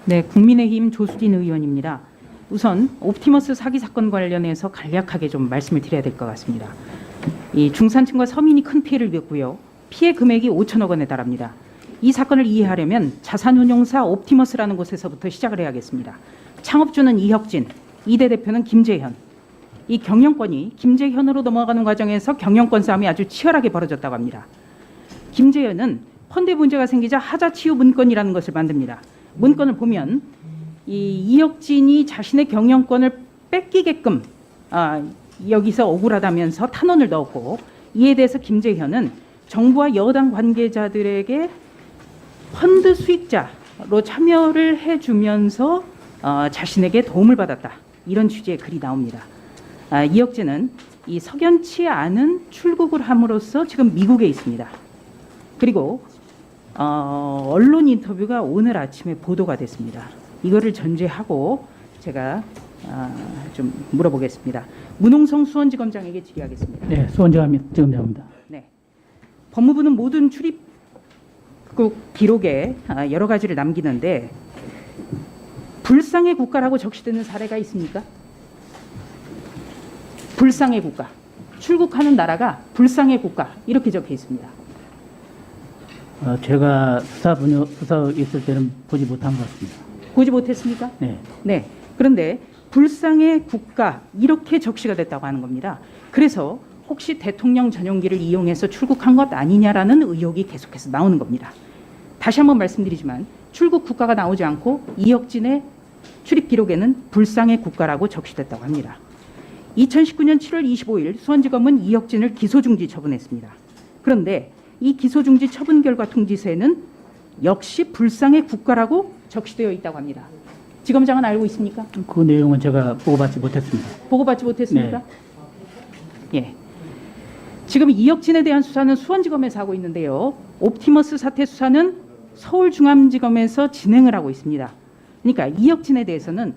네, 국민의힘 조수진 의원입니다. 우선 옵티머스 사기 사건 관련해서 간략하게 좀 말씀을 드려야 될 것 같습니다. 이 중산층과 서민이 큰 피해를 입었고요. 피해 금액이 5천억 원에 달합니다. 이 사건을 이해하려면 자산운용사 옵티머스라는 곳에서부터 시작을 해야겠습니다. 창업주는 이혁진, 이대 대표는 김재현. 이 경영권이 김재현으로 넘어가는 과정에서 경영권 싸움이 아주 치열하게 벌어졌다고 합니다. 김재현은 펀드 문제가 생기자 하자치유 문건이라는 것을 만듭니다. 문건을 보면 이혁진이 자신의 경영권을 뺏기게끔 여기서 억울하다면서 탄원을 넣었고, 이에 대해서 김재현은 정부와 여당 관계자들에게 펀드 수익자로 참여를 해주면서 자신에게 도움을 받았다, 이런 취지의 글이 나옵니다. 이혁진은 이 석연치 않은 출국을 함으로써 지금 미국에 있습니다. 그리고 언론 인터뷰가 오늘 아침에 보도가 됐습니다. 이거를 전제하고 제가 좀 물어보겠습니다. 문홍성 수원지검장에게 질의하겠습니다. 네, 수원지검장입니다. 네, 법무부는 모든 출입국 기록에 여러 가지를 남기는데 불상의 국가라고 적시되는 사례가 있습니까? 불상의 국가, 출국하는 나라가 불상의 국가 이렇게 적혀 있습니다. 제가 수사 있을 때는 보지 못한 것 같습니다. 보지 못했습니까? 네. 네. 그런데 불상의 국가 이렇게 적시가 됐다고 하는 겁니다. 그래서 혹시 대통령 전용기를 이용해서 출국한 것 아니냐라는 의혹이 계속해서 나오는 겁니다. 다시 한번 말씀드리지만 출국 국가가 나오지 않고 이혁진의 출입 기록에는 불상의 국가라고 적시됐다고 합니다. 2019년 7월 25일 수원지검은 이혁진을 기소중지 처분했습니다. 그런데 이 기소중지 처분 결과 통지서에는 역시 불상의 국가라고 적시되어 있다고 합니다. 지검장은 알고 있습니까? 그 내용은 제가 보고받지 못했습니다. 보고받지 못했습니까? 네. 예. 지금 이혁진에 대한 수사는 수원지검에서 하고 있는데요. 옵티머스 사태 수사는 서울중앙지검에서 진행을 하고 있습니다. 그러니까 이혁진에 대해서는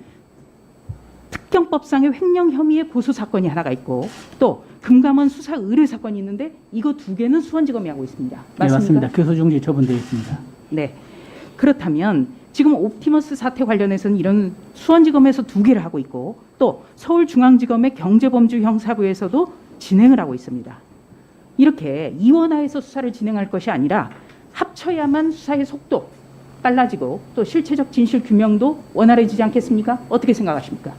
특경법상의 횡령 혐의의 고소 사건이 하나가 있고, 또 금감원 수사 의뢰 사건이 있는데 이거 두 개는 수원지검이 하고 있습니다. 맞습니까? 네, 맞습니다. 기소중지 처분되어 있습니다. 네. 그렇다면 지금 옵티머스 사태 관련해서는 이런 수원지검에서 두 개를 하고 있고, 또 서울중앙지검의 경제범주 형사부에서도 진행을 하고 있습니다. 이렇게 이원화해서 수사를 진행할 것이 아니라 합쳐야만 수사의 속도 빨라지고 또 실체적 진실 규명도 원활해지지 않겠습니까? 어떻게 생각하십니까?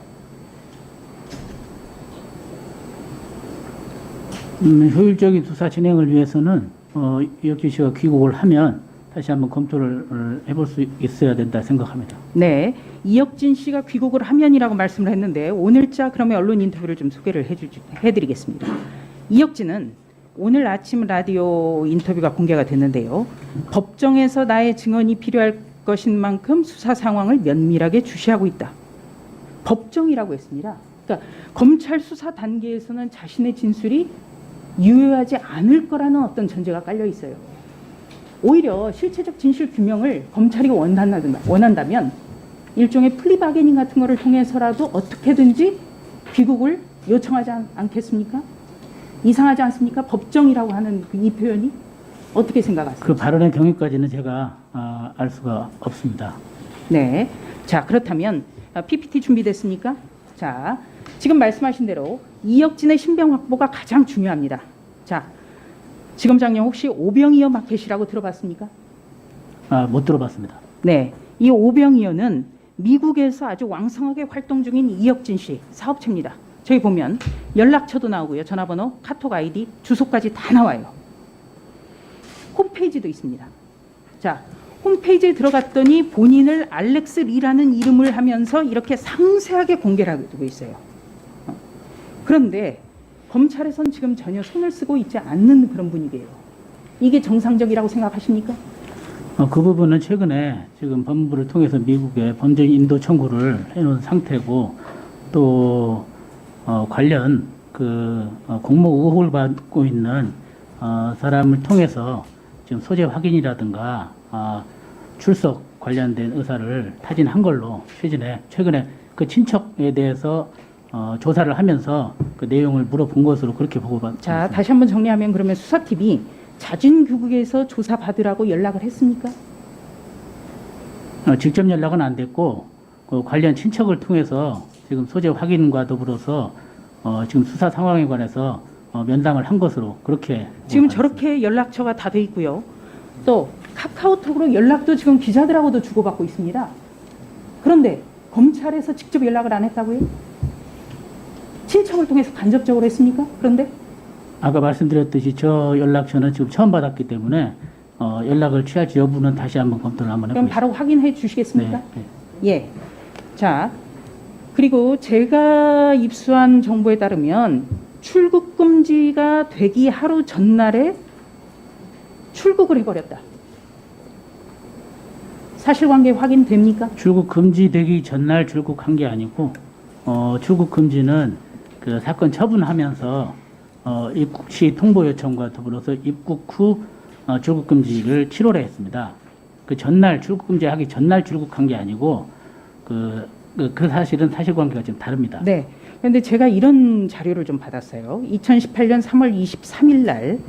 효율적인 수사 진행을 위해서는 이혁진 씨가 귀국을 하면 다시 한번 검토를 해볼 수 있어야 된다 생각합니다. 네, 이혁진 씨가 귀국을 하면이라고 말씀을 했는데 오늘자 그러면 언론 인터뷰를 좀 소개를 해드리겠습니다. 이혁진은 오늘 아침 라디오 인터뷰가 공개가 됐는데요. 법정에서 나의 증언이 필요할 것인 만큼 수사 상황을 면밀하게 주시하고 있다. 법정이라고 했습니다. 그러니까 검찰 수사 단계에서는 자신의 진술이 유효하지 않을 거라는 어떤 전제가 깔려 있어요. 오히려 실체적 진실 규명을 검찰이 원한다면 일종의 플리바게닝 같은 거를 통해서라도 어떻게든지 귀국을 요청하지 않겠습니까? 이상하지 않습니까? 법정이라고 하는 이 표현이 어떻게 생각하세요? 그 발언의 경위까지는 제가 알 수가 없습니다. 네. 자, 그렇다면 PPT 준비됐습니까? 자, 지금 말씀하신 대로 이혁진의 신병 확보가 가장 중요합니다. 자, 지검장님 혹시 오병이어 마켓이라고 들어봤습니까? 못 들어봤습니다. 네, 이 오병이어는 미국에서 아주 왕성하게 활동 중인 이혁진 씨 사업체입니다. 저기 보면 연락처도 나오고요, 전화번호, 카톡 아이디, 주소까지 다 나와요. 홈페이지도 있습니다. 자, 홈페이지에 들어갔더니 본인을 알렉스 리라는 이름을 하면서 이렇게 상세하게 공개를 하고 있어요. 그런데 검찰에선 지금 전혀 손을 쓰고 있지 않는 그런 분위기예요. 이게 정상적이라고 생각하십니까? 그 부분은 최근에 지금 법무부를 통해서 미국에 범죄 인도 청구를 해놓은 상태고, 또 관련 공모 의혹을 받고 있는 사람을 통해서 지금 소재 확인이라든가 출석 관련된 의사를 타진한 걸로 최근에 그 친척에 대해서 조사를 하면서 그 내용을 물어본 것으로 그렇게 보고받습니다. 자, 다시 한번 정리하면 그러면 수사팀이 자진규국에서 조사받으라고 연락을 했습니까? 직접 연락은 안 됐고 그 관련 친척을 통해서 지금 소재 확인과 더불어서 지금 수사 상황에 관해서 면담을 한 것으로 그렇게 지금 알았습니다. 저렇게 연락처가 다 돼 있고요. 또 카카오톡으로 연락도 지금 기자들하고도 주고받고 있습니다. 그런데 검찰에서 직접 연락을 안 했다고요? 친척을 통해서 간접적으로 했습니까? 그런데 아까 말씀드렸듯이 저 연락처는 지금 처음 받았기 때문에 연락을 취할지 여부는 다시 한번 검토를 한번 그럼 해보겠습니다. 바로 확인해 주시겠습니까? 네. 예. 자, 그리고 제가 입수한 정보에 따르면 출국 금지가 되기 하루 전날에 출국을 해버렸다. 사실관계 확인됩니까? 출국 금지되기 전날 출국한 게 아니고 출국 금지는 그 사건 처분하면서 입국 시 통보 요청과 더불어서 입국 후 출국 금지를 7월에 했습니다. 그 전날 출국 금지하기 전날 출국한 게 아니고 그 사실은 사실관계가 좀 다릅니다. 네. 그런데 제가 이런 자료를 좀 받았어요. 2018년 3월 23일 날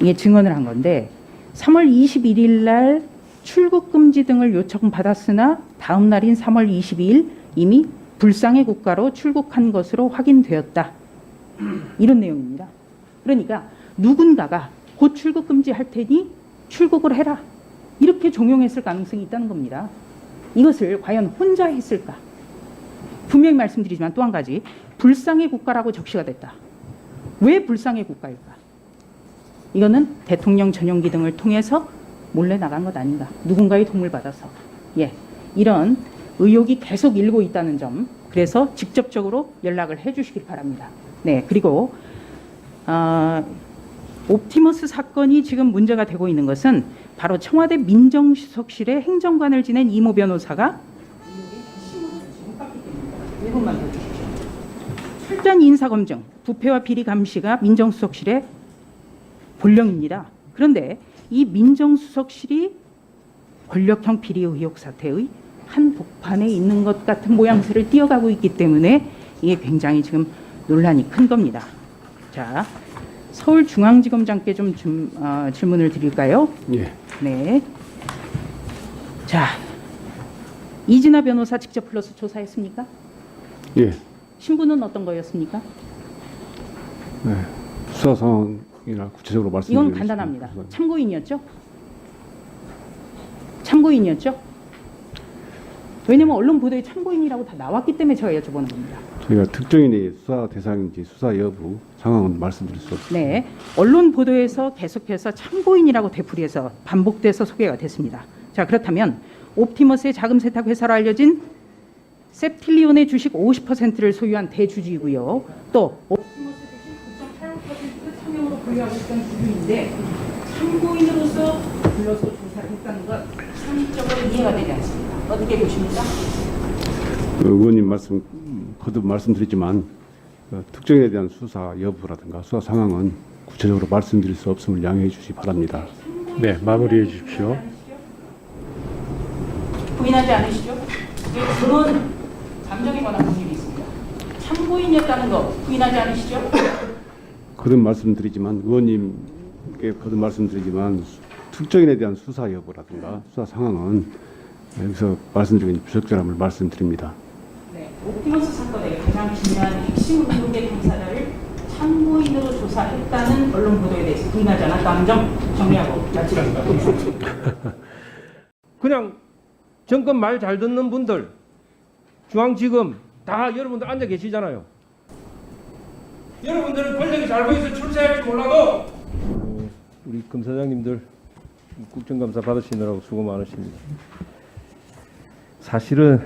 이게 증언을 한 건데 3월 21일 날 출국 금지 등을 요청받았으나 다음 날인 3월 22일 이미 불상의 국가로 출국한 것으로 확인되었다. 이런 내용입니다. 그러니까 누군가가 곧 출국 금지할 테니 출국을 해라. 이렇게 종용했을 가능성이 있다는 겁니다. 이것을 과연 혼자 했을까? 분명히 말씀드리지만 또 한 가지, 불상의 국가라고 적시가 됐다. 왜 불상의 국가일까? 이거는 대통령 전용기 등을 통해서 몰래 나간 것 아닌가? 누군가의 도움을 받아서. 예, 이런 의혹이 계속 일고 있다는 점, 그래서 직접적으로 연락을 해주시길 바랍니다. 네, 그리고 옵티머스 사건이 지금 문제가 되고 있는 것은 바로 청와대 민정수석실의 행정관을 지낸 이모 변호사가 1분만 더 주십시오. 철저한 인사검증, 부패와 비리 감시가 민정수석실의 본령입니다. 그런데 이 민정수석실이 권력형 비리 의혹 사태의 한 복판에 있는 것 같은 모양새를 띄어가고 있기 때문에 이게 굉장히 지금 논란이 큰 겁니다. 자, 서울중앙지검장께 좀 질문을 드릴까요? 예. 네. 자, 이진아 변호사 직접 불러서 조사했습니까? 예. 신분은 어떤 거였습니까? 네. 수사 상황이나 구체적으로 말씀드리겠습니다. 이건 간단합니다. 참고인이었죠? 참고인이었죠? 왜냐면 언론 보도에 참고인이라고 다 나왔기 때문에 제가 여쭤보는 겁니다. 저희가 특정인이 수사 대상인지 수사 여부 상황은 말씀드릴 수 없습니다. 네, 언론 보도에서 계속해서 참고인이라고 되풀이해서 반복돼서 소개가 됐습니다. 자, 그렇다면 옵티머스의 자금 세탁 회사로 알려진 셉틸리온의 주식 50%를 소유한 대주주이고요. 또 옵티머스 주식 9.85% 차명으로 보유하고 있던 주주인데 참고인으로서 불러서 조사를 했다는 건 상식적으로 이해가 되지 않습니다. 어떻게 보십니까? 의원님 말씀 거듭 말씀드리지만 특정인에 대한 수사 여부라든가 수사 상황은 구체적으로 말씀드릴 수 없음을 양해해 주시기 바랍니다. 네, 마무리해 주십시오. 부인하지 않으시죠? 그런 감정에 관한 문제이 있습니다. 참고인이었다는 거 부인하지 않으시죠? 거듭 말씀드리지만 의원님께 거듭 말씀드리지만 특정인에 대한 수사 여부라든가 수사 상황은 여기서 말씀드린 부적절함을 말씀드립니다. 네, 옵티머스 사건의 가장 중요한 핵심 의혹의 당사자를 참고인으로 조사했다는 언론 보도에 대해서 부인하지 않았다는 점 정리하고 마치겠습니다. 그냥 정권 말 잘 듣는 분들 중앙지검 다 여러분들 앉아 계시잖아요. 여러분들은 권력이 잘 보여서 출세할지 몰라도 우리 검사장님들 국정감사 받으시느라고 수고 많으십니다. 사실은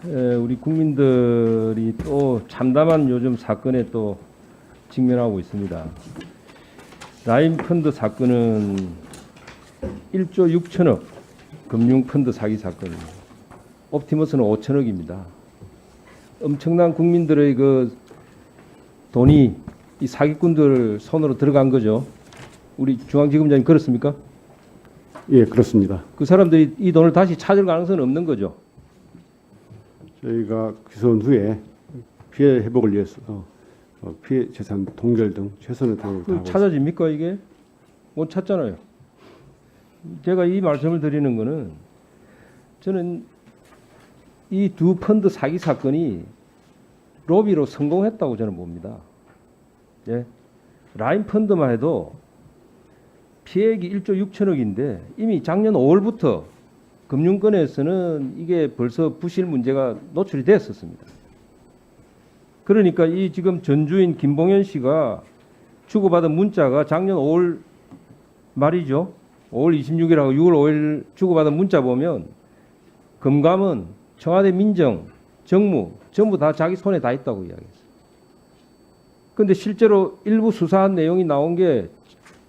우리 국민들이 또 참담한 요즘 사건에 또 직면하고 있습니다. 라인펀드 사건은 1조 6천억 금융펀드 사기 사건입니다. 옵티머스는 5천억입니다. 엄청난 국민들의 그 돈이 이 사기꾼들 손으로 들어간 거죠. 우리 중앙지검장님 그렇습니까? 예, 그렇습니다. 그 사람들이 이 돈을 다시 찾을 가능성은 없는 거죠. 저희가 기소한 후에 피해 회복을 위해서 피해 재산 동결 등 최선의 노력을 다하고 찾아집니까 이게? 못 찾잖아요. 제가 이 말씀을 드리는 거는 저는 이 두 펀드 사기 사건이 로비로 성공했다고 저는 봅니다. 예. 라인 펀드만 해도 피해액이 1조 6천억인데 이미 작년 5월부터 금융권에서는 이게 벌써 부실 문제가 노출이 됐었습니다. 그러니까 이 지금 전주인 김봉현 씨가 주고받은 문자가 작년 5월 말이죠. 5월 26일하고 6월 5일 주고받은 문자 보면 금감은 청와대 민정, 정무 전부 다 자기 손에 다 있다고 이야기했어요. 그런데 실제로 일부 수사한 내용이 나온 게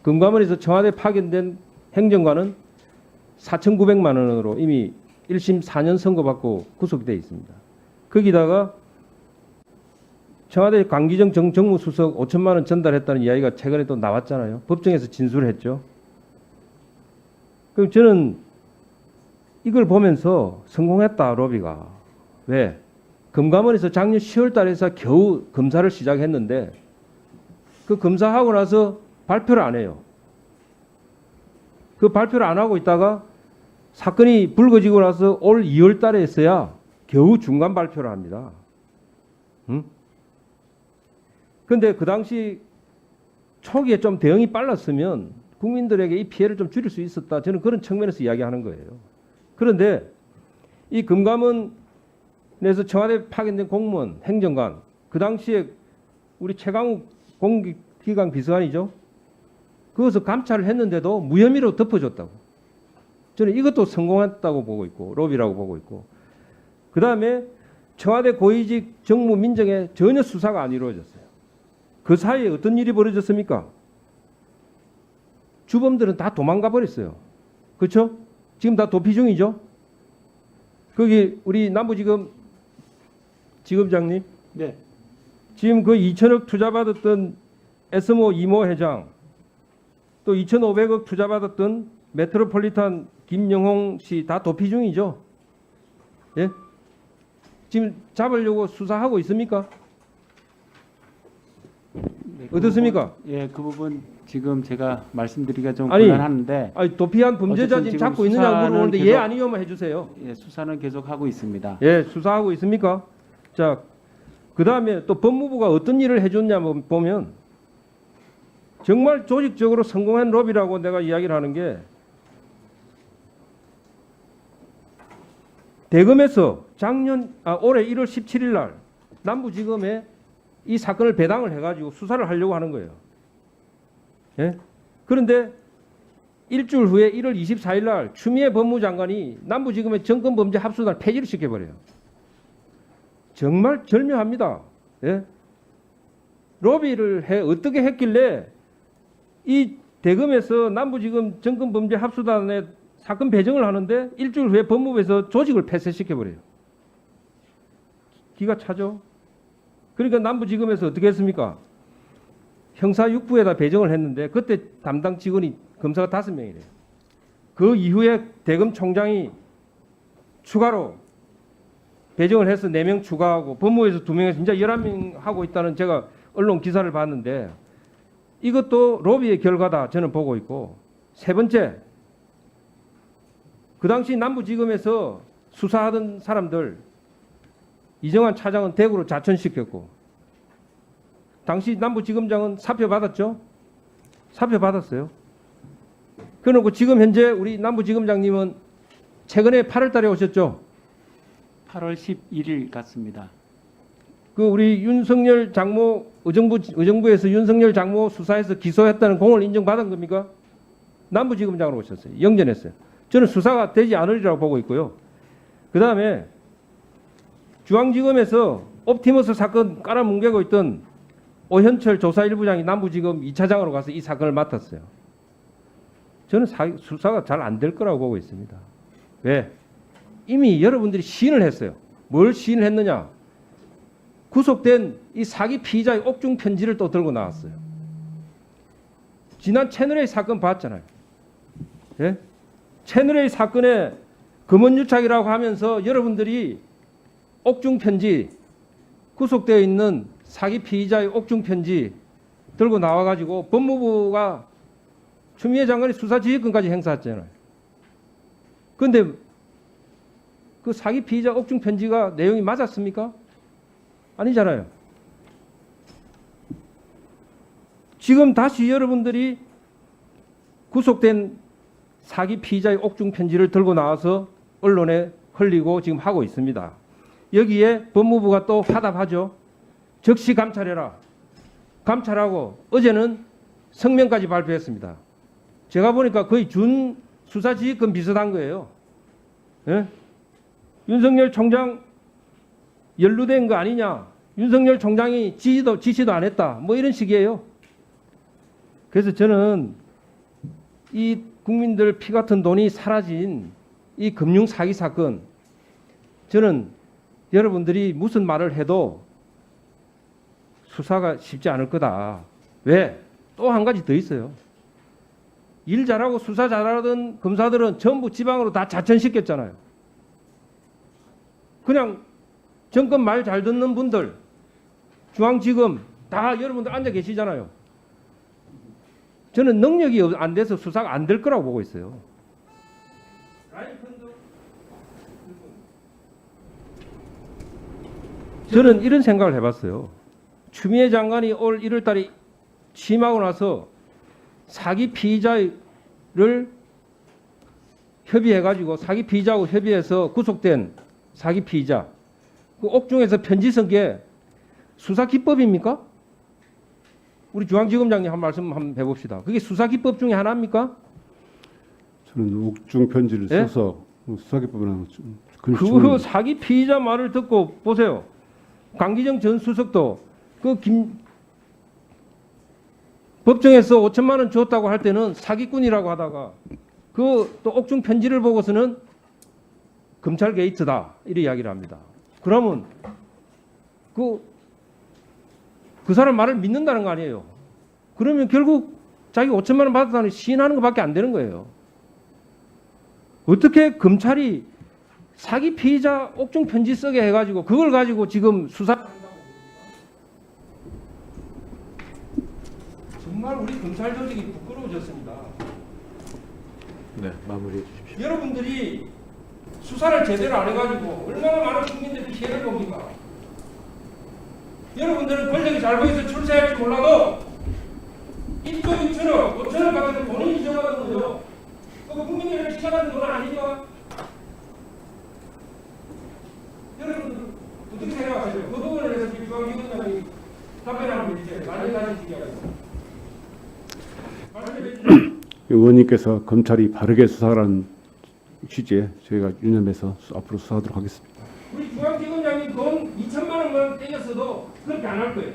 금감원에서 청와대 파견된 행정관은 4,900만 원으로 이미 1심 4년 선고받고 구속되어 있습니다. 거기다가 청와대 강기정 정무수석 5천만 원 전달했다는 이야기가 최근에 또 나왔잖아요. 법정에서 진술을 했죠. 그럼 저는 이걸 보면서 성공했다, 로비가. 왜? 금감원에서 작년 10월 달에서 겨우 검사를 시작했는데 그 검사하고 나서 발표를 안 해요. 그 발표를 안 하고 있다가 사건이 불거지고 나서 올 2월 달에 했어야 겨우 중간 발표를 합니다. 응? 근데 그 당시 초기에 좀 대응이 빨랐으면 국민들에게 이 피해를 좀 줄일 수 있었다. 저는 그런 측면에서 이야기하는 거예요. 그런데 이 금감원에서 청와대 파견된 공무원, 행정관, 그 당시에 우리 최강욱 공기관 비서관이죠. 그것을 감찰을 했는데도 무혐의로 덮어줬다고. 저는 이것도 성공했다고 보고 있고 로비라고 보고 있고. 그 다음에 청와대 고위직 정무 민정에 전혀 수사가 안 이루어졌어요. 그 사이에 어떤 일이 벌어졌습니까? 주범들은 다 도망가 버렸어요. 그렇죠? 지금 다 도피 중이죠. 거기 우리 남부지검 지검장님, 네. 지금 그 2천억 투자받았던 에스모 이모 회장, 또 2,500억 투자받았던 메트로폴리탄 김영홍 씨 다 도피 중이죠. 예? 지금 잡으려고 수사하고 있습니까? 네, 그 어떻습니까? 부분, 예, 그 부분 지금 제가 말씀드리기가 좀 아니, 곤란한데 아니, 도피한 범죄자 어쨌든 지금 지금 잡고 있느냐고 수사는 물어보는데 계속- 예 아니요만 해주세요. 예, 수사는 계속 하고 있습니다. 예, 수사하고 있습니까? 자, 그 다음에 또 법무부가 어떤 일을 해줬냐 보면 정말 조직적으로 성공한 로비라고 내가 이야기를 하는 게 대검에서 올해 1월 17일 날 남부지검에 이 사건을 배당을 해가지고 수사를 하려고 하는 거예요. 예? 그런데 일주일 후에 1월 24일 날 추미애 법무장관이 남부지검의 정권범죄 합수단을 폐지를 시켜버려요. 정말 절묘합니다. 예? 로비를 어떻게 했길래 이 대검에서 남부지검 정권범죄 합수단에 사건 배정을 하는데 일주일 후에 법무부에서 조직을 폐쇄시켜버려요. 기가 차죠. 그러니까 남부지검에서 어떻게 했습니까? 형사 6부에다 배정을 했는데 그때 담당 직원이 검사가 5명이래요. 그 이후에 대검 총장이 추가로 배정을 해서 4명 추가하고 법무부에서 2명에서 진짜 11명 하고 있다는 제가 언론 기사를 봤는데 이것도 로비의 결과다 저는 보고 있고, 세 번째, 그 당시 남부지검에서 수사하던 사람들 이정환 차장은 대구로 자천시켰고 당시 남부지검장은 사표 받았죠? 사표 받았어요. 그러고 지금 현재 우리 남부지검장님은 최근에 8월 달에 오셨죠? 8월 11일 같습니다. 그 우리 윤석열 장모 의정부에서 윤석열 장모 수사해서 기소했다는 공을 인정받은 겁니까? 남부지검장으로 오셨어요. 영전했어요. 저는 수사가 되지 않으리라고 보고 있고요. 그 다음에 중앙지검에서 옵티머스 사건 깔아뭉개고 있던 오현철 조사 1부장이 남부지검 2차장으로 가서 이 사건을 맡았어요. 저는 수사가 잘 안 될 거라고 보고 있습니다. 왜? 이미 여러분들이 시인을 했어요. 뭘 시인을 했느냐? 구속된 이 사기 피의자의 옥중 편지를 또 들고 나왔어요. 지난 채널A 사건 봤잖아요. 예? 채널A 사건의 검언유착이라고 하면서 여러분들이 옥중 편지, 구속되어 있는 사기 피의자의 옥중 편지 들고 나와가지고 법무부가 추미애 장관이 수사지휘권까지 행사했잖아요. 그런데 그 사기 피의자 옥중 편지가 내용이 맞았습니까? 아니잖아요. 지금 다시 여러분들이 구속된 사기 피의자의 옥중 편지를 들고 나와서 언론에 흘리고 지금 하고 있습니다. 여기에 법무부가 또 화답하죠. 즉시 감찰해라. 감찰하고 어제는 성명까지 발표했습니다. 제가 보니까 거의 준 수사지휘권 비슷한 거예요. 예? 윤석열 총장 연루된 거 아니냐? 윤석열 총장이 지시도 안 했다. 뭐 이런 식이에요. 그래서 저는 이 국민들 피 같은 돈이 사라진 이 금융 사기 사건, 저는 여러분들이 무슨 말을 해도 수사가 쉽지 않을 거다. 왜? 또 한 가지 더 있어요. 일 잘하고 수사 잘하던 검사들은 전부 지방으로 다 자천시켰잖아요. 그냥 정권 말 잘 듣는 분들, 중앙지검 다 여러분들 앉아 계시잖아요. 저는 능력이 안 돼서 수사가 안 될 거라고 보고 있어요. 저는 이런 생각을 해봤어요. 추미애 장관이 올 1월 달에 취임하고 나서 사기 피의자를 협의해가지고 사기 피의자하고 협의해서 구속된 사기 피의자, 그 옥중에서 편지 쓴 게 수사 기법입니까? 우리 중앙지검장님 한 말씀 한번 해봅시다. 그게 수사 기법 중에 하나입니까? 저는 옥중 편지를 예? 써서 수사기법이라는 그 사기 피의자 말을 듣고 보세요. 강기정 전 수석도 그 법정에서 5천만 원 줬다고 할 때는 사기꾼이라고 하다가 그 또 옥중 편지를 보고서는 검찰 게이트다 이렇게 이야기를 합니다. 그러면 그 사람 말을 믿는다는 거 아니에요. 그러면 결국 자기 5천만 원 받았다는 시인하는 것밖에 안 되는 거예요. 어떻게 검찰이 사기 피의자 옥중 편지 쓰게 해가지고 그걸 가지고 지금 수사 정말 우리 검찰 조직이 부끄러워졌습니다. 네, 마무리해 주십시오. 여러분들이 수사를 제대로 안 해가지고 얼마나 많은 국민들이 피해를 봅니까? 여러분들은 권력이 잘 보여서 출세할지 몰라도 1조 2천억, 5천억 받아서 본인이 잊어가는 거죠. 그 국민들을 지켜가는 돈 아니죠? 여러분들 어떻게 생각하세요? 그 부분에 대해서 중앙지검장이 답변하는 게 이제 많이 다른 얘기하고. 의원님께서 검찰이 바르게 수사하라는 취지에 저희가 유념해서 앞으로 수사하도록 하겠습니다. 우리 중앙지검장이 돈 2천만 원만 떼겼어도 그렇게 안 할 거예요.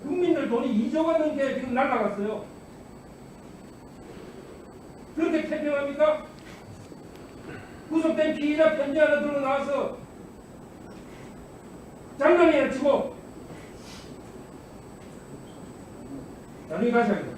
국민들 돈이 2조가 넘게 지금 날라갔어요. 그렇게 태평합니까? 구속된 피의자 편지 하나 들고 나와서 장난이나 치고 나중에 가셔야 돼요.